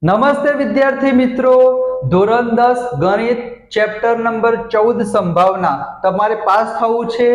નમસ્તે વિદ્યાર્થી મિત્રો, ધોરણ 10 ગણિત ચેપ્ટર નંબર 14 સંભાવના તમારે પાસ થવું છે,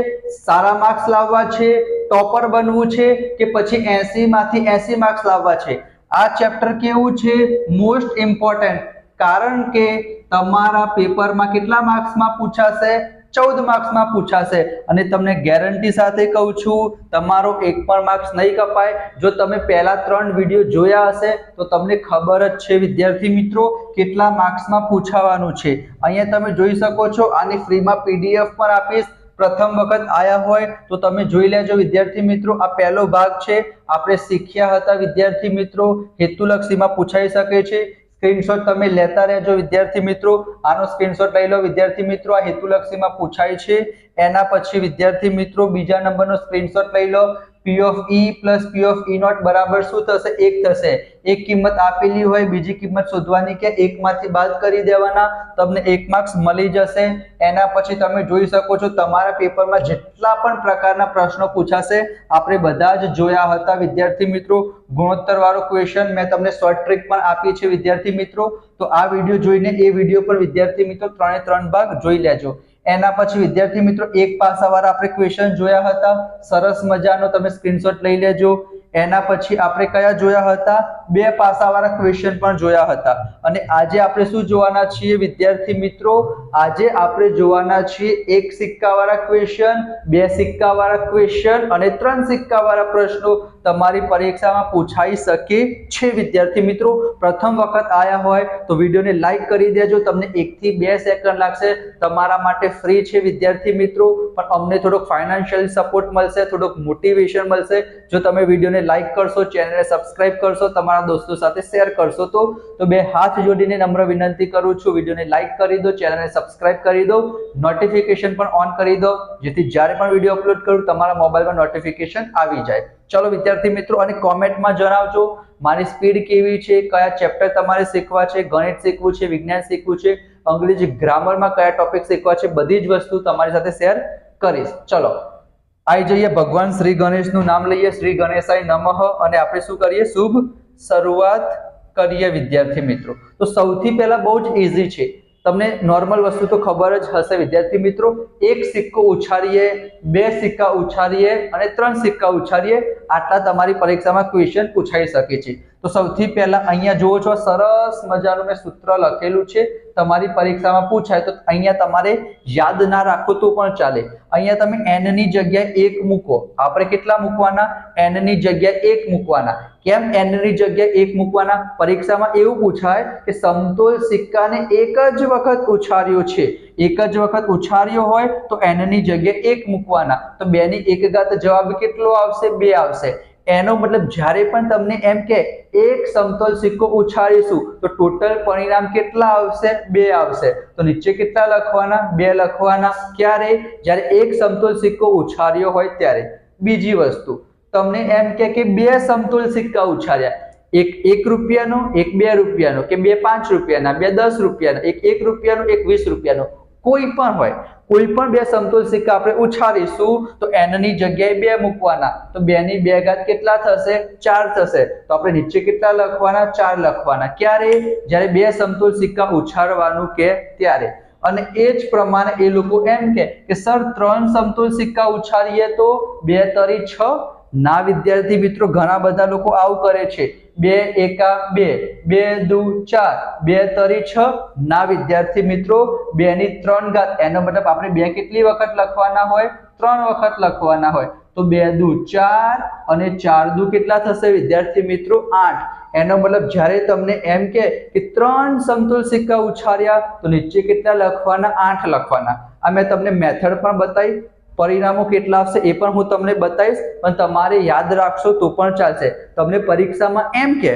સારા માર્ક્સ લાવવા છે, ટોપર બનવું છે કે પછી 80 માંથી 80 માર્ક્સ લાવવા છે। આ ચેપ્ટર કેવું છે? મોસ્ટ ઇમ્પોર્ટન્ટ, કારણ કે તમારા પેપરમાં કેટલા માર્ક્સમાં પૂછાશે? 14 માર્ક્સમાં પૂછાશે અને તમને ગેરંટી સાથે કહું છું તમારો એક પણ માર્ક્સ નહીં કપાય। જો તમે પહેલા 3 વિડિયો જોયા હશે તો તમને ખબર જ છે વિદ્યાર્થી મિત્રો કેટલા માર્ક્સમાં પૂછાવાનું છે। અહીંયા તમે જોઈ શકો છો, આની ફ્રીમાં પીડીએફ પણ આપીશ। પ્રથમ વખત આયા હોય તો તમે જોઈ લેજો વિદ્યાર્થી મિત્રો। આ પહેલો ભાગ છે, આપણે શીખ્યા હતા વિદ્યાર્થી મિત્રો હેતુલક્ષીમાં પૂછાઈ શકે છે। સ્ક્રીનશોટ તમે લેતા રહેજો વિદ્યાર્થી મિત્રો, આનો સ્ક્રીનશોટ લઈ લો વિદ્યાર્થી મિત્રો। આ હેતુલક્ષીમાં પૂછાય છે। એના પછી વિદ્યાર્થી મિત્રો બીજા નંબરનો સ્ક્રીનશોટ લઈ લો। P of E plus P of E naught બરાબર શું થશે? 1 થશે। એક કિંમત આપેલી હોય, બીજી કિંમત શોધવાની કે એકમાંથી બાદ કરી દેવાના, તમને 1 માર્ક્સ મળી જશે। એના પછી તમે જોઈ શકો છો તમારા પેપરમાં જેટલા પણ પ્રકારના પ્રશ્નો પૂછાશે આપણે બધા જ જોયા હતા વિદ્યાર્થી મિત્રો। ગુણોત્તર વાળો ક્વેશ્ચન મેં તમને શોર્ટ ટ્રિક પણ આપી છે વિદ્યાર્થી મિત્રો। તો આ વિડિયો જોઈને એ વિડિયો પર વિદ્યાર્થી મિત્રો 3 ભાગ જોઈ લેજો। એના પછી વિદ્યાર્થી મિત્રો એક પાસાવાળા આપણે ક્વેશ્ચન જોયા હતા, સરસ મજાનો તમે સ્ક્રીનશોટ લઈ લેજો। એના પછી આપણે કયા જોયા હતા? 2 પાસાવાળા ક્વેશ્ચન પણ જોયા હતા। અને આજે આપણે શું જોવાના છીએ વિદ્યાર્થી મિત્રો? આજે આપણે જોવાના છીએ એક સિક્કાવાળા ક્વેશ્ચન, 2 સિક્કાવાળા ક્વેશ્ચન અને 3 સિક્કાવાળા પ્રશ્નો તમારી પરીક્ષામાં પૂછાઈ શકે છે વિદ્યાર્થી મિત્રો। પ્રથમ વખત આયા હોય તો વિડિયોને લાઈક કરી દેજો, તમને 1 થી 2 સેકન્ડ લાગશે, તમારા માટે ફ્રી છે વિદ્યાર્થી મિત્રો। પણ અમને થોડોક ફાઇનાન્શિયલ સપોર્ટ મળશે, થોડોક મોટિવેશન મળશે જો તમે વિડિયોને લાઈક કરશો, ચેનલને સબસ્ક્રાઇબ કરશો, તમારા દોસ્તો સાથે શેર કરશો। તો બે હાથ જોડીને નમ્ર વિનંતી કરું છું, વિડિયોને લાઈક કરી દો, ચેનલને સબસ્ક્રાઇબ કરી દો, નોટિફિકેશન પણ ઓન કરી દો, જેથી જ્યારે પણ વિડિયો અપલોડ કરું તમારા મોબાઈલમાં નોટિફિકેશન આવી જાય। ચલો વિદ્યાર્થી મિત્રો, અને કોમેન્ટમાં જણાવજો મારી સ્પીડ કેવી છે, કયા ચેપ્ટર તમારે શીખવા છે, ગણિત શીખવું છે, વિજ્ઞાન શીખવું છે, અંગ્રેજી ગ્રામરમાં કયા ટોપિક શીખવા છે, બધી જ વસ્તુ તમારી સાથે શેર કરીશ। ચલો આવી જઈએ, ભગવાન શ્રી ગણેશનું નામ લઈએ, શ્રી ગણેશાય નમઃ, અને આપણે શું કરીએ? શુભ શરૂઆત કરીએ વિદ્યાર્થી મિત્રો। તો સૌથી પહેલા બહુ જ ઈઝી છે, તમને નોર્મલ વસ્તુ તો ખબર જ હશે વિદ્યાર્થી મિત્રો। એક સિક્કો ઉછાળીએ, 2 સિક્કા ઉછાળીએ અને 3 સિક્કા ઉછાળીએ, આટલા તમારી પરીક્ષામાં ક્વેશ્ચન પૂછાઈ શકે છે। તો સૌથી પહેલા અહીંયા જુઓ છો, સરસ મજાનું મેં સૂત્ર લખેલું છે, તમારી પરીક્ષામાં પૂછાય તો અહીંયા તમારે યાદ ના રાખો તો પણ ચાલે। અહીંયા તમે n ની જગ્યાએ 1 મૂકો, આપણે કેટલા મૂકવાના? n ની જગ્યાએ 1 મૂકવાના। કેમ n ની જગ્યાએ 1 મૂકવાના? પરીક્ષામાં એવું પૂછાય કે સમતોલ સિક્કાને એક જ વખત ઉછાળ્યો છે, એક જ વખત ઉછાળ્યો હોય તો n ની જગ્યાએ 1 મૂકવાના, તો 2 ની 1 ઘાત જવાબ કેટલો આવશે? 2 આવશે। એનો મતલબ જ્યારે પણ તમને એમ કે એક સમતોલ સિક્કો ઉછાળીશું તો ટોટલ પરિણામ કેટલા આવશે? 2 આવશે। તો નીચે કેટલા લખવાના? 2 લખવાના। ક્યારે? જ્યારે એક સમતોલ સિક્કો ઉછાળ્યો હોય ત્યારે। બીજી વસ્તુ, તમને એમ કે 2 સમતોલ સિક્કા ઉછાળ્યા, એક 1 રૂપિયાનો, એક 2 રૂપિયાનો, કે 2 5 રૂપિયાના, 2 10 રૂપિયાના, એક 1 રૂપિયાનો, એક 20 રૂપિયાનો, કોઈ પણ હોય, કોઈ પણ 2 સમતોલ સિક્કા આપણે ઉછાળીશું તો n ની જગ્યાએ 2 મૂકવાના, તો 2 ની 2 ઘાત કેટલા થશે? 4 થશે। તો આપણે નીચે કેટલા લખવાના? 4 લખવાના। ક્યારે? જ્યારે 2 સમતોલ સિક્કા ઉછાળવાનું કે ત્યારે। અને એ જ પ્રમાણે એ લોકો એમ કે સર 3 સમતોલ સિક્કા ઉછાળીએ તો 2 તરી 6 ના વિદ્યાર્થી મિત્રો, ઘણા બધા લોકો આવું કરે છે, 2 એકા 2, 2 દુ 4, 2 તરી 6 ના વિદ્યાર્થી મિત્રો, 2 ની 3 ઘાત, એનો મતલબ આપણે 2 કેટલી વખત લખવાના હોય? 3 વખત લખવાના હોય, તો 2 દુ 4 અને 4 દુ કેટલા થશે વિદ્યાર્થી મિત્રો? 8। એનો મતલબ જ્યારે તમને એમ કે 3 સમતોલ સિક્કા ઉછાળ્યા તો નીચે કેટલા લખવાના? 8 લખવાના। આ મેં તમને મેથડ પણ બતાવી, પરિણામો કેટલા આવશે એ પણ હું તમને બતાવીશ, પણ તમારે યાદ રાખશો તો પણ ચાલશે। તમને પરીક્ષામાં એમ કે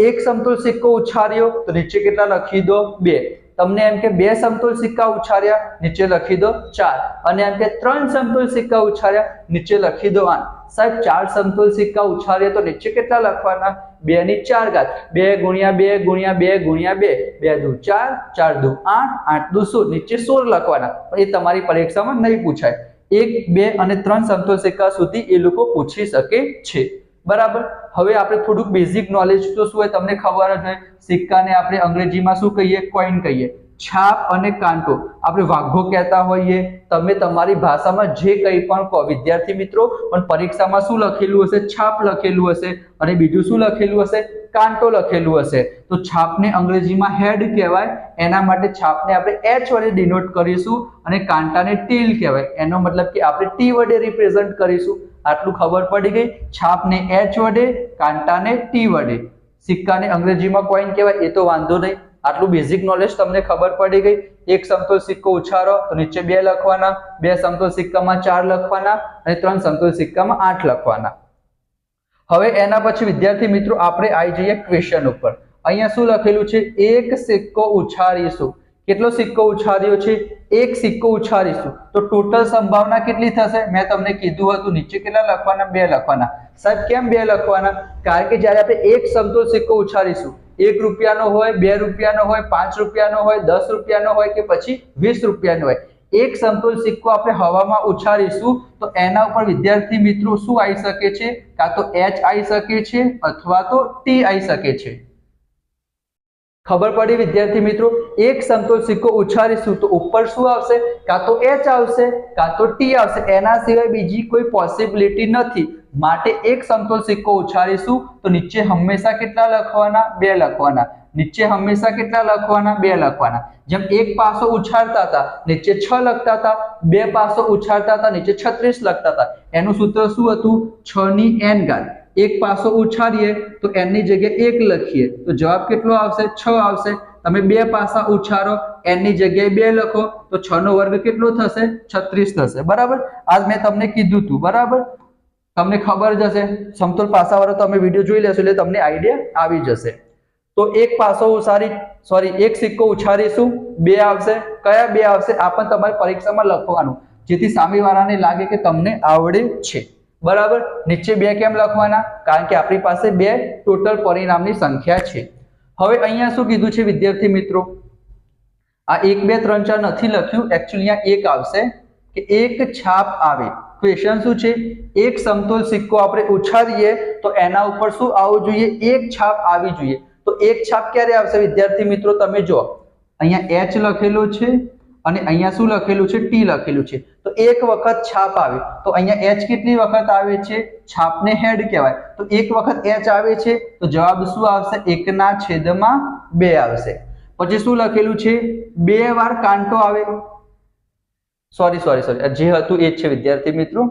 એક સમતોલ સિક્કો ઉછાળ્યો તો નીચે કેટલા લખી દો? 2। તમને એમ કે 2 સમતોલ સિક્કા ઉછાળ્યા, નીચે લખી દો 4। અને એમ કે 3 સમતોલ સિક્કા ઉછાળ્યા, નીચે લખી દો 8। સાહેબ 4 સમતોલ સિક્કા ઉછાળ્યા તો નીચે કેટલા લખવાના? 2 ની 4 ઘાત, 2 ગુણ્યા 2 ગુણ્યા 2 ગુણ્યા 2, 2 દુ 4, 4 દુ 8, 8 દુ 16, નીચે 16 લખવાના। પણ એ તમારી પરીક્ષામાં નહીં પૂછાય। 1, 2 અને 3 સમતોલ સિક્કા સુધી એ લોકો પૂછી શકે છે। બરાબર। હવે આપણે થોડુંક બેઝિક નોલેજ તો શું હોય તમને ખબર જ હોય, સિક્કાને આપણે અંગ્રેજીમાં શું કહીએ? કોઈન કહીએ। છાપ અને કાંટો આપણે વાઘો કહેતા હોઈએ, તમે તમારી ભાષામાં જે કંઈ પણ કહો વિદ્યાર્થી મિત્રો, પણ પરીક્ષામાં શું લખેલું હશે? છાપ લખેલું હશે અને બીજું શું લખેલું હશે? કાંટો લખેલું હશે। તો છાપને અંગ્રેજીમાં હેડ કહેવાય, એના માટે છાપને આપણે એચ વડે ડિનોટ કરીશું અને કાંટાને ટેલ કહેવાય, એનો મતલબ કે આપણે ટી વડે રિપ્રેઝન્ટ કરીશું। આટલું ખબર પડી ગઈ? છાપને એચ વડે, કાંટાને ટી વડે। સિક્કાને અંગ્રેજીમાં કોઈન કહેવાય એ તો વાંધો નહીં, આટલું બેઝિક નોલેજ તમને ખબર પડી ગઈ। એક સમતોલ સિક્કો ઉછાળો તો નીચે 2 લખવાના, 2 સમતોલ સિક્કામાં 4 લખવાના અને 3 સમતોલ સિક્કામાં 8 લખવાના। હવે એના પછી વિદ્યાર્થી મિત્રો આપણે આવી જઈએ ક્વેશ્ચન ઉપર। અહીંયા શું લખેલું છે? એક સિક્કો ઉછાળીશું। કેટલો સિક્કો ઉછાળ્યો છે? એક સિક્કો ઉછાળીશું તો ટોટલ સંભાવના કેટલી થશે? મેં તમને કીધું હતું નીચે કેટલા લખવાના? 2 લખવાના। સાહેબ કેમ 2 લખવાના? કારણ કે જ્યારે આપણે એક સમતોલ સિક્કો ઉછાળીશું, 1 રૂપિયાનો હોય, 2 રૂપિયાનો હોય, 5 રૂપિયાનો હોય, 10 રૂપિયાનો હોય કે પછી 20 રૂપિયાનો હોય, એક સમતોલ સિક્કો આપણે હવામાં ઉછાળીશું તો એના ઉપર વિદ્યાર્થી મિત્રો શું આવી શકે છે? કાં તો એચ આવી શકે છે અથવા તો ટી આવી શકે છે। ખબર પડી વિદ્યાર્થી મિત્રો? એક સમતોલ સિક્કો ઉછાળીશું તો ઉપર શું આવશે? કાં તો એચ આવશે કાં તો ટી આવશે, એના સિવાય બીજી કોઈ પોસિબિલિટી નથી। માટે એક સમતોલ સિક્કો ઉછાળીશું તો નીચે હંમેશા કેટલા લખવાના? 2 લખવાના। નીચે હંમેશા કેટલા લખવાના? 2 લખવાના। જેમ એક પાસો ઉછાળતા હતા નીચે 6 લખતા હતા, 2 પાસો ઉછાળતા હતા નીચે 36 લખતા હતા। એનું સૂત્ર શું હતું? 6 ની n ઘાત। એક પાસો ઉછાળીએ તો n ની જગ્યાએ 1 લખીએ તો જવાબ કેટલો આવશે? 6 આવશે। તમે 2 પાસા ઉછાળો, n ની જગ્યાએ 2 લખો તો 6 નો વર્ગ કેટલો થશે? 36 થશે, બરાબર। આજ મેં તમને કીધું હતું, બરાબર, તમને ખબર જ હશે। સમતોલ પાસાવાળો તમે વિડીયો જોઈ લેશો એટલે તમને આઈડિયા આવી જશે। તો એક પાસો એક સિક્કો ઉછાળીશું, 2 આવશે। કયા 2 આવશે? આ પણ તમારી પરીક્ષામાં લખવાનું, જેથી સામેવાળાને લાગે કે તમને આવડે છે, બરાબર। નીચે 2 કેમ લખવાના? કારણ કે આપણી પાસે 2 ટોટલ પરિણામની સંખ્યા છે। હવે અહીંયા શું કીધું છે વિદ્યાર્થી મિત્રો? આ 1 2 3 4 નથી લખ્યું, એકચ્યુઅલી અહીંયા 1 આવશે કે એક છાપ આવે। ક્વેશ્ચન શું છે? એક સમતોલ સિક્કો આપણે ઉછાળીએ તો એના ઉપર શું આવવું જોઈએ? એક છાપ આવી જોઈએ। તો એક છાપ ક્યારે આવશે વિદ્યાર્થી મિત્રો? તમે જો અહીંયા એચ લખેલું છે અને અહીંયા શું લખેલું છે? ટી લખેલું છે। તો એક વખત છાપ આવે તો અહીંયા એચ કેટલી વખત આવે છે? છાપને હેડ કહેવાય, તો એક વખત એચ આવે છે તો જવાબ શું આવશે? 1/2 આવશે। પછી શું લખેલું છે? 2 વાર કાંટો આવે, સોરી જે હતું એ જ છે વિદ્યાર્થી મિત્રો,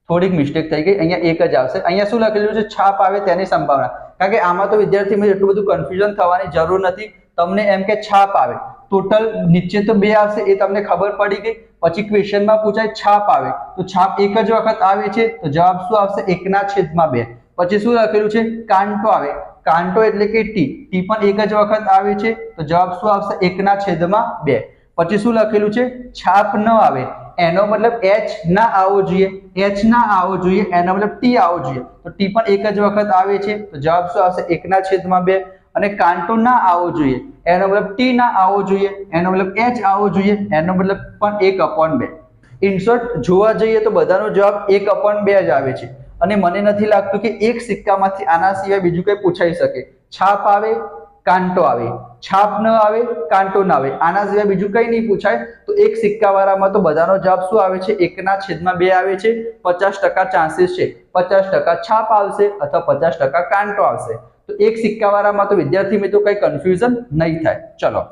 થોડીક મિસ્ટેક થઈ ગઈ, અહીંયા 1 જ આવશે। અહીંયા શું લખેલું છે? છાપ આવે તેની સંભાવના, કારણ કે આમાં તો વિદ્યાર્થી મિત્રો એટલું બધું કન્ફ્યુઝન થવાની જરૂર નથી। તમને એમ કે છાપ આવે, ટોટલ નીચે તો 2 આવશે એ તમને ખબર પડી ગઈ। પછી ક્વેશ્ચનમાં પૂછાય છાપ આવે તો છાપ એક જ વખત આવે છે તો જવાબ શું આવશે? 1/2। પછી શું લખેલું છે? કાંટો આવે, કાંટો એટલે કે ટી પણ એક જ વખત આવે છે તો જવાબ શું આવશે? 1/2। પછી શું લખેલું છે? છાપ ન આવે, એનો મતલબ એચ ના આવવો જોઈએ, એચ ના આવવો જોઈએ, એનો મતલબ ટી આવવો જોઈએ, તો ટી પણ એક જ વખત આવે છે તો જવાબ શું આવશે? 1/2। અને કાંટો ના આવવો જોઈએ, એનો મતલબ ટી ના આવવો જોઈએ, એનો મતલબ એચ આવવો જોઈએ, એનો મતલબ પણ 1/2। ઇન શોર્ટ જોવા જઈએ તો બધાનો જવાબ 1/2 જ આવે છે। અને મને નથી લાગતું કે એક સિક્કામાંથી આના સિવાય બીજું કંઈ પૂછાઈ શકે। છાપ આવે, કાંટો આવે, છાપ ન આવે, કાંટો ના આવે, આના સિવાય બીજું કંઈ નહીં પૂછાય। તો એક સિક્કાવાળામાં તો બધાનો જવાબ શું આવે છે? 1/2 આવે છે। 50% ચાન્સીસ છે, 50% છાપ આવશે અથવા 50% કાંટો આવશે। તો એક સિક્કાવાળામાં તો વિદ્યાર્થી મિત્રો કંઈ કન્ફ્યુઝન નહીં થાય। ચલો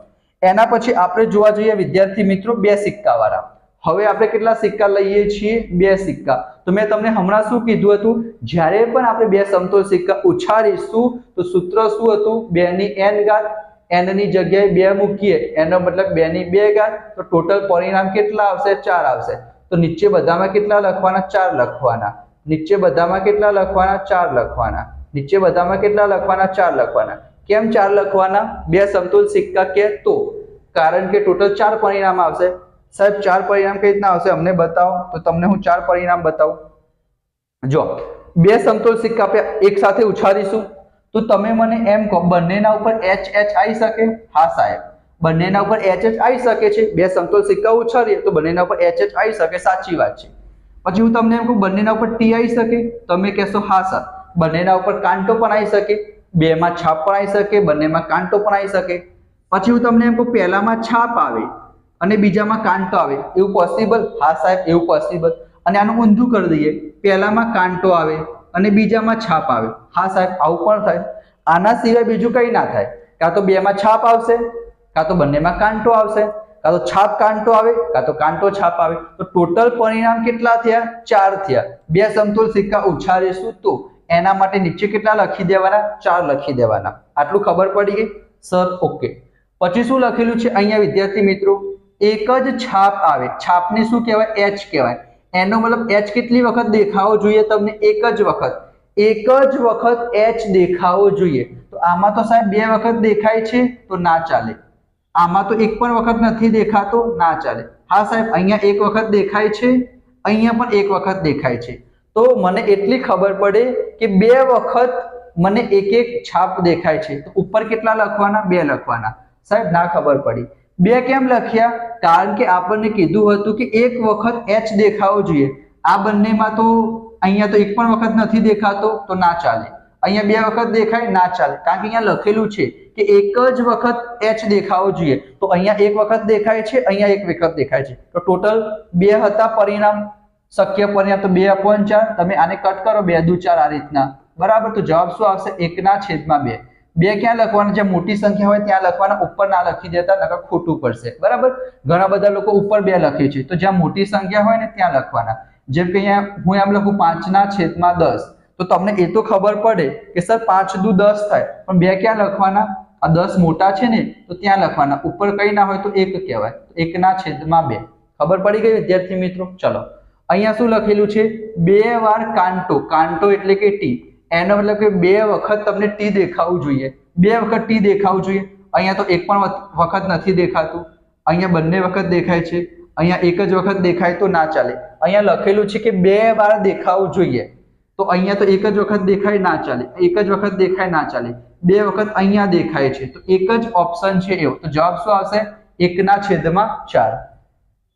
એના પછી આપણે જોવા જઈએ વિદ્યાર્થી મિત્રો 2 સિક્કાવાળા। હવે આપણે કેટલા સિક્કા લઈએ છીએ? 2 સિક્કા। તો મેં તમને હમણાં શું કીધું હતું? જ્યારે પણ આપણે 2 સમતોલ સિક્કા ઉછાળીશું તો સૂત્ર શું હતું? 2 ની n ઘાત, n ની જગ્યાએ 2 મૂકીએ એનો મતલબ 2 ની 2 ઘાત, તો ટોટલ પરિણામ કેટલા આવશે? 4 આવશે। તો નીચે બધામાં કેટલા લખવાના? 4 લખવાના। નીચે બધામાં કેટલા લખવાના? 4 લખવાના। નીચે બધામાં કેટલા લખવાના? 4 લખવાના। કેમ 4 લખવાના? 2 સમતોલ સિક્કા કે તો કારણ કે ટોટલ 4 પરિણામ આવશે। સાહેબ 4 પરિણામ કઈ રીતના આવશે અમને બતાવો, તો તમને હું 4 પરિણામ બતાવું। જો 2 સમતોલ સિક્કા આપણે એક સાથે ઉછાળીશું તો તમે મને એમ કહો બંનેના ઉપર એચ આવી શકે? હા સાહેબ, બંનેના ઉપર એચ આવી શકે છે। 2 સમતોલ સિક્કા ઉછાળીએ તો બંનેના ઉપર એચ આવી શકે, સાચી વાત છે। પછી હું તમને એમ કહું બંનેના ઉપર ટી આવી શકે? તમે કહેશો હા સર। બંનેના ઉપર કાંટો પણ આવી શકે, બેમાં છાપ પણ આવી શકે, બંનેમાં કાંટો પણ આવી શકે. પછી હું તમને એમ કહું પહેલામાં છાપ આવે અને બીજામાં કાંટો આવે, એવું પોસિબલ? હા સાહેબ, એવું પોસિબલ. અને આનું ઊંધું કરી દઈએ, પહેલામાં કાંટો આવે અને બીજામાં છાપ આવે. હા સાહેબ, આવું પણ થાય. આના સિવાય બીજું કંઈ ના થાય. કાં તો બેમાં છાપ આવશે, કાં તો બંનેમાં કાંટો આવશે, કાં તો છાપ કાંટો આવે, કાં તો કાંટો છાપ આવે. તો ટોટલ પરિણામ કેટલા થયા? 4 થયા. બે સમતોલ સિક્કા ઓછા રહેશું તો એના માટે નીચે કેટલા લખી દેવાના? 4 લખી દેવાના. આટલું ખબર પડી ગઈ સર? ઓકે. પછી શું લખેલું છે અહીંયા વિદ્યાર્થી મિત્રો? એક જ છાપ આવે. છાપને શું કહેવાય? એચ કહેવાય. એનો મતલબ એચ કેટલી વખત દેખાવો જોઈએ તમને? એક જ વખત. એક જ વખત એચ દેખાવો જોઈએ. તો આમાં તો સાહેબ 2 વખત દેખાય છે તો ના ચાલે. આમાં તો એક પણ વખત નથી દેખાતો, ના ચાલે. હા સાહેબ, અહીંયા એક વખત દેખાય છે, અહીંયા પણ એક વખત દેખાય છે. તો મને એટલી ખબર પડે કે 2 વખત મને એક છાપ દેખાય છે. તો ઉપર કેટલા લખવાના? 2 લખવાના. સાહેબ ના ખબર પડી. 2 કેમ લખ્યા? કારણ કે આપણને કીધું હતું કે એક વખત એચ દેખાવો જોઈએ. આ બંનેમાં તો અહીંયા તો એક પણ વખત નથી દેખાતો તો ના ચાલે. અહીંયા 2 વખત દેખાય, ના ચાલે. કારણ કે અહીંયા લખેલું છે કે એક જ વખત એચ દેખાવો જોઈએ. તો અહીંયા એક વખત દેખાય છે, અહીંયા એક વખત દેખાય છે. તો ટોટલ 2 હતા પરિણામ, શક્ય પરિણામ. તો 2/4. તમે આને કટ કરો, 2 દુ 4 આ રીતના, બરાબર. તો જવાબ શું આવશે? 1/2. 2 ક્યાં લખવાના? જ્યાં મોટી સંખ્યા હોય ત્યાં લખવાના, ઉપર ના લખી દેતા, નકર ખોટું પડશે, બરાબર. ઘણા બધા લોકો ઉપર 2 લખે છે. તો જ્યાં મોટી સંખ્યા હોય ને ત્યાં લખવાના. જેમ કે અહીંયા હું એમ લખું 5/10. તો તમને એ તો ખબર પડે કે સર 5 દુ 10 થાય, પણ 2 ક્યાં લખવાના? આ 10 મોટા છે ને તો ત્યાં લખવાના. ઉપર કઈ ના હોય તો 1 કહેવાય. 1/2. ખબર પડી ગઈ વિદ્યાર્થી મિત્રો? ચલો, અહીંયા શું લખેલું છે? 2 વાર કાંટો. કાંટો એટલે કે ટી. એનો મતલબ કે 2 વખત તમને ટી દેખાવું જોઈએ. 2 વખત ટી દેખાવું જોઈએ. અહીંયા તો એક પણ વખત નથી દેખાતું, અહીંયા બંને વખત દેખાય છે, અહીંયા એક જ વખત દેખાય તો ના ચાલે. અહીંયા લખેલું છે કે 2 વાર દેખાવું જોઈએ. તો અહીંયા તો એક જ વખત દેખાય, ના ચાલે. એક જ વખત દેખાય, ના ચાલે. 2 વખત અહીંયા દેખાય છે તો એક જ ઓપ્શન છે એવો. તો જવાબ શું આવશે? 1/4.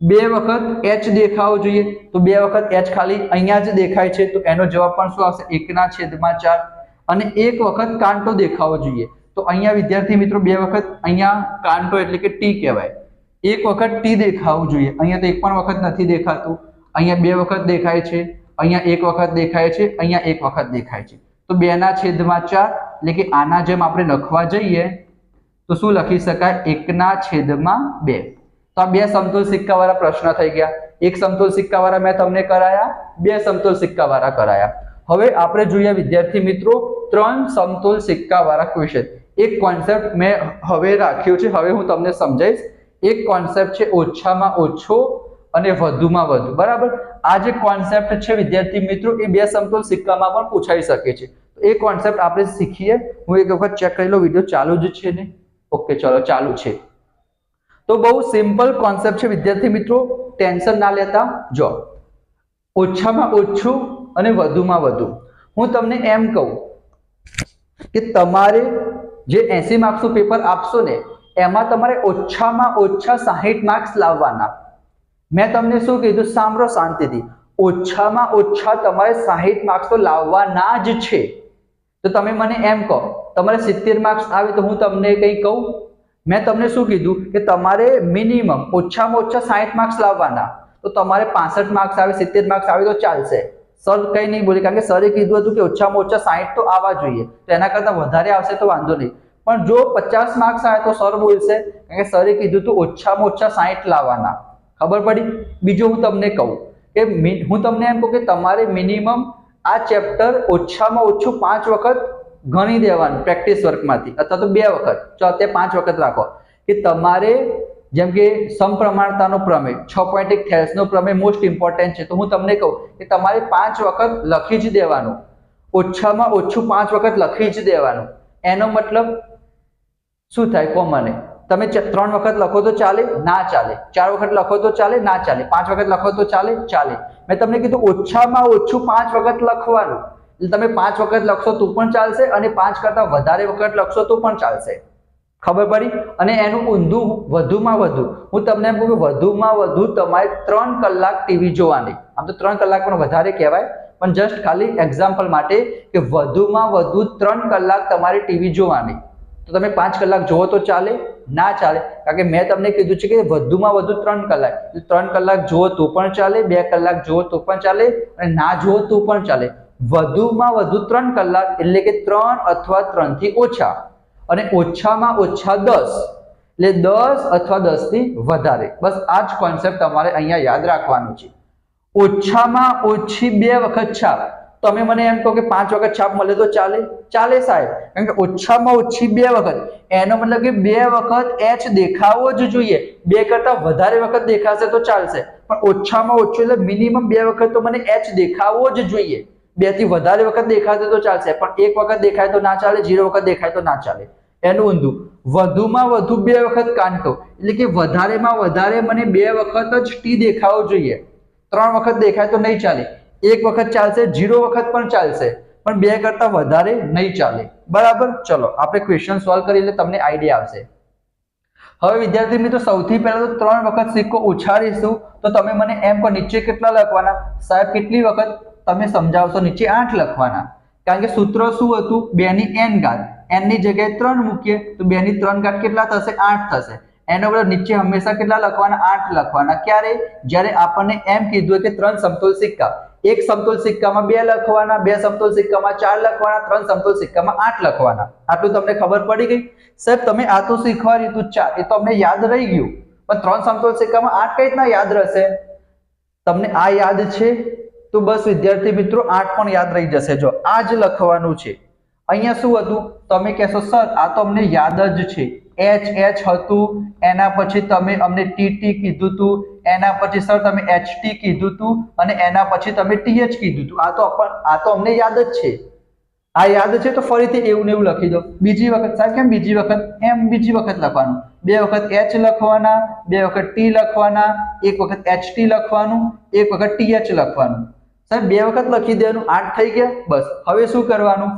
2 વખત એચ દેખાવો જોઈએ. તો 2 વખત એચ ખાલી અહીંયા જ દેખાય છે તો એનો જવાબ પણ શું આવશે? 1/4. અને એક વખત કાંટો દેખાવો જોઈએ. તો અહીંયા વિદ્યાર્થી મિત્રો 2 વખત અહીંયા કાંટો એટલે કે ટી કહેવાય. એક વખત ટી દેખાવું જોઈએ. અહીંયા તો એક પણ વખત નથી દેખાતું. અહીંયા 2 વખત દેખાય છે, અહીંયા એક વખત દેખાય છે, અહીંયા એક વખત દેખાય છે. તો 2/4 એટલે કે આના જેમ આપણે લખવા જઈએ તો શું લખી શકાય? 1/2. તો આ 2 સમતોલ સિક્કા વાળા પ્રશ્ન થઈ ગયા. એક સમતોલ સિક્કા વાળા મેં તમને કરાયા, 2 સમતોલ સિક્કા વાળા કરાયા. હવે આપણે જોઈએ વિદ્યાર્થી મિત્રો 3 સમતોલ સિક્કા વાળા ક્વેશ્ચન. એક કોન્સેપ્ટ મેં હવે રાખ્યો છે, હવે હું તમને સમજાવીશ. એક કોન્સેપ્ટ છે ઓછામાં ઓછો અને વધુમાં વધુ, બરાબર. આ જે કોન્સેપ્ટ છે વિદ્યાર્થી મિત્રો એ 2 સમતોલ સિક્કામાં પણ પૂછાઈ શકે છે. તો એ કોન્સેપ્ટ આપણે શીખીએ. હું એક વખત ચેક કરી લો, વિડિયો ચાલુ જ છે ને? ઓકે, ચલો ચાલુ છે. તો બહુ સિમ્પલ કોન્સેપ્ટ છે વિદ્યાર્થી મિત્રો, ટેન્શન ના લેતા. જો ઓછામાં ઓછું અને વધુમાં વધુ, હું તમને એમ કહું કે તમારે જે 80 માર્ક્સનું પેપર આપશો ને એમાં તમારે ઓછામાં ઓછા 60 માર્ક્સ લાવવાના. મેં તમને શું કીધું? સાંભળો શાંતિથી. ઓછામાં ઓછા તમારે 60 માર્ક્સ તો લાવવાના જ છે. તો તમે મને એમ કહો તમારે 70 માર્ક્સ આવે તો હું તમને કંઈ કહું? મેં તમને શું કીધું કે તમારે મિનિમમ ઓછામાં ઓછા 60 માર્ક્સ લાવવાના. તો તમારે 65 માર્ક્સ આવે, 70 માર્ક્સ આવે તો ચાલશે. સર કંઈ નહીં બોલે, કારણ કે સરે કીધું હતું કે ઓછામાં ઓછા 60 તો આવવા જોઈએ. તો એના કરતાં વધારે આવશે તો વાંધો નહીં. પણ જો 50 માર્ક્સ આવે તો સર બોલશે, કારણ કે સરે કીધું હતું ઓછામાં ઓછા 60 લાવવાના. ખબર પડી? બીજું હું તમને કહું કે હું તમને એમ કહું કે તમારે મિનિમમ આ ચેપ્ટર ઓછામાં ઓછું 5 વખત ગણી દેવાનું પ્રેક્ટિસ વર્કમાંથી, અથવા તો 2 વખત. ચાલો તે 5 વખત રાખો કે તમારે જેમ કે સમપ્રમાણતાનો પ્રમેય, 6.1 થેલ્સનો પ્રમેય મોસ્ટ ઇમ્પોર્ટન્ટ છે. તો હું તમને કહું કે તમારે 5 વખત લખી જ દેવાનું. ઓછામાં ઓછું 5 વખત લખી જ દેવાનું. એનો મતલબ શું થાય? કોમન તમે 3 વખત લખો તો ચાલે, ના ચાલે. 4 વખત લખો તો ચાલે, ના ચાલે. 5 વખત લખો તો ચાલે, ચાલે. મેં તમને કીધું ઓછામાં ઓછું 5 વખત લખવાનું. એટલે તમે 5 વખત લખશો તો પણ ચાલશે અને 5 કરતા વધારે વખત લખશો તો પણ ચાલશે. ખબર પડી? અને એનું ઊંધું વધુમાં વધુ, હું તમને એમ કહું કે વધુમાં વધુ તમારે 3 કલાક ટીવી જોવાની. આમ તો 3 કલાક પણ વધારે કહેવાય, પણ જસ્ટ ખાલી એક્ઝામ્પલ માટે કે વધુમાં વધુ 3 કલાક તમારે ટીવી જોવાની. તો તમે 5 કલાક જોવો તો ચાલે? ના ચાલે, કારણ કે મેં તમને કીધું છે કે વધુમાં વધુ 3 કલાક. 3 કલાક જોવો તો પણ ચાલે, 2 કલાક જોવો તો પણ ચાલે, અને ના જોવો તો પણ ચાલે. વધુમાં વધુ 3 કલાક એટલે કે 3 અથવા 3 થી ઓછા, અને ઓછામાં ઓછા 10 એટલે 10 અથવા 10 થી વધારે. બસ આ જ કોન્સેપ્ટ તમારે અહીંયા યાદ રાખવાનો છે. ઓછામાં ઓછી 2 વખત છાપ. તમે મને એમ કહો કે 5 વખત છાપ મળે તો ચાલે? ચાલે સાહેબ, કારણ કે ઓછામાં ઓછી 2 વખત, એનો મતલબ કે 2 વખત એચ દેખાવો જ જોઈએ. 2 કરતા વધારે વખત દેખાશે તો ચાલશે, પણ ઓછામાં ઓછું એટલે મિનિમમ 2 વખત તો મને એચ દેખાવો જ જોઈએ. 2 થી વધારે વખત દેખાશે તો ચાલશે, પણ 1 વખત દેખાય તો ના ચાલે, 0 વખત દેખાય તો ના ચાલે. એનું ઊંધું. વધુમાં વધુ 2 વખત કાંટો, એટલે કે વધારેમાં વધારે મને 2 વખત જ ટી દેખાવો જોઈએ. 3 વખત દેખાય તો નહીં ચાલે. 1 વખત ચાલશે, 0 વખત પણ ચાલશે, પણ 2 કરતા વધારે નહીં ચાલે. બરાબર? ચલો આપણે ક્વેશ્ચન સોલ્વ કરી એટલે તમને આઈડિયા આવશે. હવે વિદ્યાર્થી મિત્રો, સૌથી પહેલા તો 3 વખત સિક્કો ઉછાળીશું તો તમે મને એમ કહો નીચે કેટલા લખવાના? સાહેબ કેટલી વખત? તમે સમજાવશો. નીચે 8 લખવાના, કારણ કે સૂત્ર શું હતું? 2 ની n ઘાત. n ની જગ્યાએ 3 મૂકીએ તો 2 ની 3 ઘાત કેટલા થશે? 8 થશે. એનો મતલબ નીચે હંમેશા કેટલા લખવાના? 8 લખવાના. ક્યારે? જ્યારે આપણને એમ કીધું કે 3 સમતોલ સિક્કા, એક સમતોલ સિક્કામાં 2 લખવાના, 2 સમતોલ સિક્કામાં 4 લખવાના, 3 સમતોલ સિક્કામાં 8 લખવાના. આટલું તમને ખબર પડી ગઈ? સાહેબ તમે આ તો શીખવાડ્યું હતું 4, એ તો અમને યાદ રહી ગયું, પણ 3 સમતોલ સિક્કામાં 8 કઈ રીતના યાદ રહેશે? તમને આ યાદ છે તો બસ વિદ્યાર્થી મિત્રો 8 પણ યાદ રહી જશે. જો આ જ લખવાનું છે. અહીંયા શું હતું? તમે કહેશો સર આ તો અમને યાદ જ છે, એચ હતું, એના પછી તમે અમને ટી કીધું હતું, એના પછી સર તમે HT કીધું હતું, અને એના પછી તમે TH કીધું હતું. આ તો અમને યાદ જ છે. આ યાદ છે તો ફરીથી એવું ને એવું લખી દો. બીજી વખત સાહેબ કેમ બીજી વખત? એમ બીજી વખત લખવાનું. 2 વખત H લખવાના, 2 વખત T લખવાના, 1 વખત HT લખવાનું, 1 વખત TH લખવાનું. સાહેબ 2 વખત લખી દેવાનું. 8 થઈ ગયા. બસ હવે શું કરવાનું?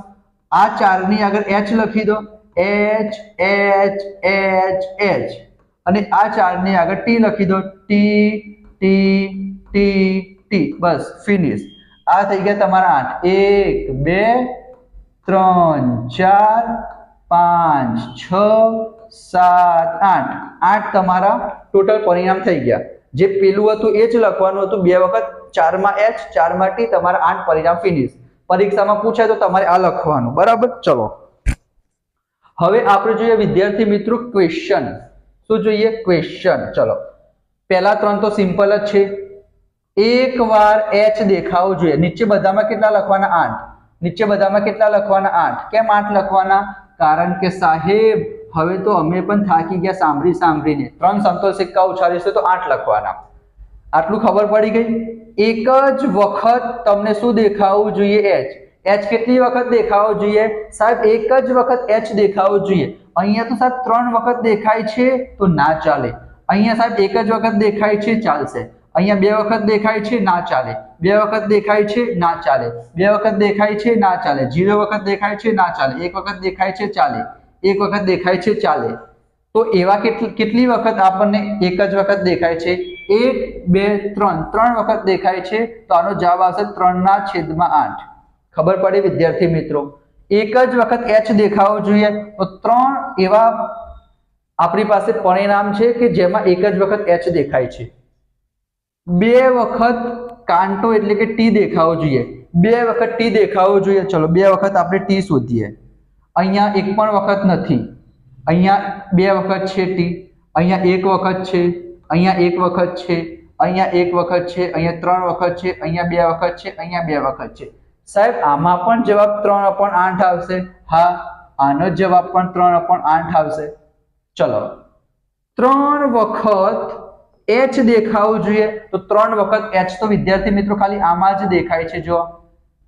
આ 4 ની આગળ H લખી દો. H અને આ 4 ની આગળ T લખી દો. T. બસ ફિનિશ. આ થઈ ગયા તમારા 8. 1 2 3 4 5 6 7 8. 8 તમારા ટોટલ પરિણામ થઈ ગયા. જે પેલું હતું એ જ લખવાનું હતું. 2 વખત 4 માં H 4 માં T, તમારા 8 પરિણામ ફિનિશ. પરીક્ષામાં પૂછાય તો તમારે આ લખવાનું. બરાબર? ચલો હવે આપણે જોઈએ વિદ્યાર્થી મિત્રો ક્વેશ્ચન. શું જોઈએ? ક્વેશ્ચન. ચલો પહેલા 3 તો સિમ્પલ જ છે. એકવાર H દેખાવો જોઈએ. નીચે બધામાં કેટલા લખવાના? 8. નીચે બધામાં કેટલા લખવાના? 8. કેમ 8 લખવાના? કારણ કે સાહેબ હવે તો અમે પણ થાકી ગયા સાંભળીને. 3 સમતોલ સિક્કા ઉછાળીશું તો 8 લખવાના. આટલું ખબર પડી ગઈ? એક જ વખત તમને શું દેખાવું જોઈએ? H કેટલી વખત દેખાવો જોઈએ? સાહેબ એક જ વખત H દેખાવો જોઈએ. અહીંયા તો સાહેબ 3 વખત દેખાય છે તો ના ચાલે. અહીંયા સાહેબ એક જ વખત દેખાય છે, ચાલશે. અહીંયા 2 વખત દેખાય છે, ના ચાલે. 2 વખત દેખાય છે, ના ચાલે. 2 વખત દેખાય છે, ના ચાલે. 0 વખત દેખાય છે, ના ચાલે. 1 વખત દેખાય છે, ચાલે. 1 વખત દેખાય છે, ચાલે. તો એવા કેટલી વખત આપણને એક જ વખત દેખાય છે? 1 2 3. 3 વખત દેખાય છે તો આનો જવાબ આવશે 3/8. ખબર પડે વિદ્યાર્થી મિત્રો? એક જ વખત H દેખાવો જોઈએ તો 3 એવા આપણી પાસે પરિણામ છે કે જેમાં એક જ વખત H દેખાય છે. 2 વખત કાંટો એટલે કે T દેખાવો જોઈએ. 2 વખત T દેખાવો જોઈએ. ચલો 2 વખત આપણે T શોધીએ. અહીંયા એક પણ વખત નથી. અહીંયા 2 વખત છે T. અહીંયા 1 વખત છે. અહીંયા 1 વખત છે. અહીંયા 1 વખત છે. અહીંયા 3 વખત છે. અહીંયા 2 વખત છે. અહીંયા 2 વખત છે. સાહેબ આમાં પણ જવાબ 3/8 આવશે. હા, આનો જવાબ પણ 3/8 આવશે. ચલો 3 વખત H દેખાવું જોઈએ તો 3 વખત H તો વિદ્યાર્થી મિત્રો ખાલી આમાં જ દેખાય છે. જો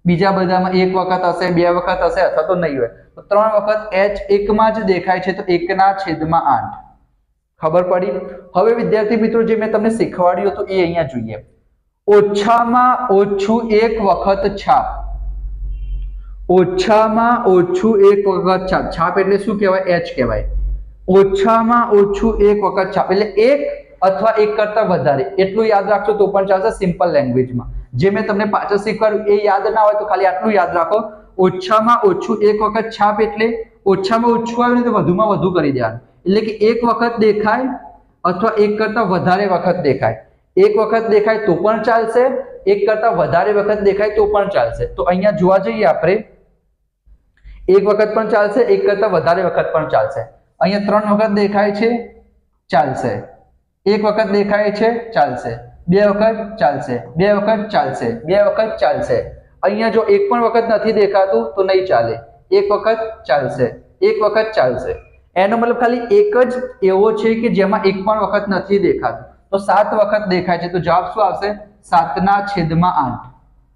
બીજા બધામાં 1 વખત હશે, 2 વખત હશે અથવા તો નહીં હોય. તો 3 વખત H એકમાં જ દેખાય છે તો 1/8. ખબર પડી? હવે વિદ્યાર્થી મિત્રો જે મેં તમને શીખવાડ્યું હતું એ અહીંયા જોઈએ. ઓછામાં ઓછું 1 વખત છાપ. ઓછામાં ઓછું 1 વખત છાપ. છાપ એટલે શું કહેવાય? H કહેવાય. ઓછામાં ઓછું 1 વખત છાપ એટલે 1 અથવા 1 કરતા વધારે. એટલું યાદ રાખજો તો પણ ચાલશે સિમ્પલ લેંગ્વેજમાં. જે મેં તમને પાછળ શીખવાડ્યું એ યાદ ના હોય તો ખાલી આટલું યાદ રાખો, ઓછામાં ઓછું એક વખત છાપ એટલે ઓછામાં ઓછું આવ્યું ને તો વધુમાં વધુ કરી દેવાનું, એટલે કે એક વખત દેખાય અથવા એક કરતા વધારે વખત દેખાય, એક વખત દેખાય તો પણ ચાલશે, એક કરતા વધારે વખત દેખાય તો પણ ચાલશે. તો અહીંયા જોવા જઈએ આપણે, એક વખત પણ ચાલશે, એક કરતા વધારે વખત પણ ચાલશે. અહીંયા 3 વખત દેખાય છે ચાલશે, એક વખત દેખાય છે ચાલશે, 2 વખત ચાલશે, 2 વખત ચાલશે, 2 વખત ચાલશે. અહીંયા જો એક પણ વખત નથી દેખાતું તો નહીં ચાલે, એક વખત ચાલશે, એક વખત ચાલશે. એનો મતલબ ખાલી એક જ એવો છે કે જેમાં એક પણ વખત નથી દેખાતું, તો 7 વખત દેખાય છે, તો જવાબ શું આવશે? 7/8.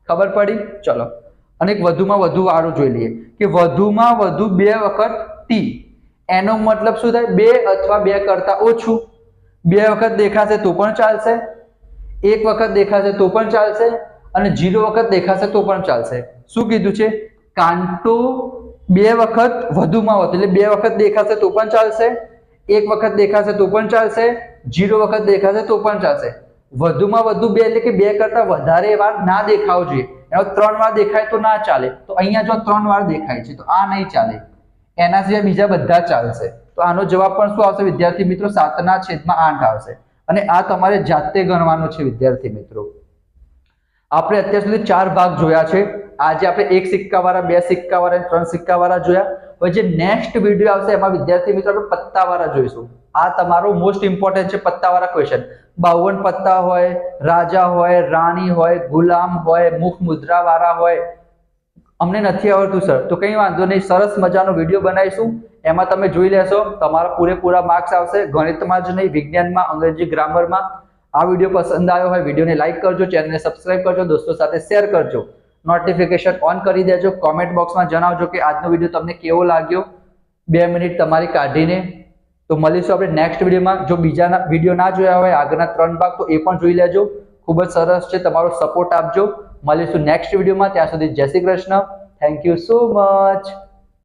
ખબર પડી? ચલો, અને એક વધુમાં વધુ વાળું જોઈ લઈએ કે વધુમાં વધુ 2 વખત ટી. એનો મતલબ શું થાય? 2 અથવા 2 કરતા ઓછું. 2 વખત દેખાશે તો પણ ચાલશે, 1 વખત દેખાશે તો પણ ચાલશે, અને 0 વખત દેખાશે તો પણ ચાલશે. શું કીધું છે? કાંટો 2 વખત વધુમાં વધુ, એટલે 2 વખત દેખાશે તો પણ ચાલશે, 1 વખત દેખાશે તો પણ ચાલશે, 0 વખત દેખાશે તો પણ ચાલશે. વધુમાં વધુ 2 એટલે કે 2 કરતા વધારે વાર ના દેખાવો જોઈએ. એનો 3 વાર દેખાય તો ના ચાલે, તો અહીંયા જો 3 વાર દેખાય છે તો આ નહીં ચાલે, એના સિવાય બીજા બધા ચાલશે. તો આનો જવાબ પણ શું આવશે વિદ્યાર્થી મિત્રો? 7/8 આવશે. અને આ તમારે જાતે ગણવાનું છે વિદ્યાર્થી મિત્રો. આપણે અત્યાર સુધી 4 ભાગ જોયા છે. આજે આપણે 1 સિક્કાવાળા, 2 સિક્કાવાળા અને 3 સિક્કાવાળા જોયા. હવે જે નેક્સ્ટ વિડીયો આવશે એમાં વિદ્યાર્થી મિત્રો આપણે પત્તાવાળા જોઈશું. આ તમારો મોસ્ટ ઇમ્પોર્ટન્ટ છે, પત્તાવાળા ક્વેશ્ચન. 52 પત્તા હોય, રાજા હોય, રાણી હોય, ગુલામ હોય, મુખ મુદ્રા વાળા હોય. અમને નથી આવડતું સર, તો કંઈ વાંધો નહીં, સરસ મજાનો વિડીયો બનાવીશું, એમાં તમે જોઈ લેશો, તમારા પૂરેપૂરા માર્ક્સ આવશે. ગણિતમાં જ નહીં, વિજ્ઞાનમાં, અંગ્રેજી ગ્રામરમાં. આ વિડીયો પસંદ આવ્યો હોય વિડીયોને લાઈક કરજો, ચેનલને સબસ્ક્રાઇબ કરજો, દોસ્તો સાથે શેર કરજો, નોટિફિકેશન ઓન કરી દેજો. કોમેન્ટ બોક્સમાં જણાવજો કે આજનો વિડીયો તમને કેવો લાગ્યો, 2 મિનિટ તમારી કાઢીને. તો મળીશું આપણે નેક્સ્ટ વિડીયોમાં. જો બીજાના વિડીયો ના જોયા હોય આગળના 3 ભાગ, તો એ પણ જોઈ લેજો. ખૂબ જ સરસ છે, તમારો સપોર્ટ આપજો. મળીશું નેક્સ્ટ વિડીયોમાં. ત્યાં સુધી જય Shri Krishna. Thank you so much.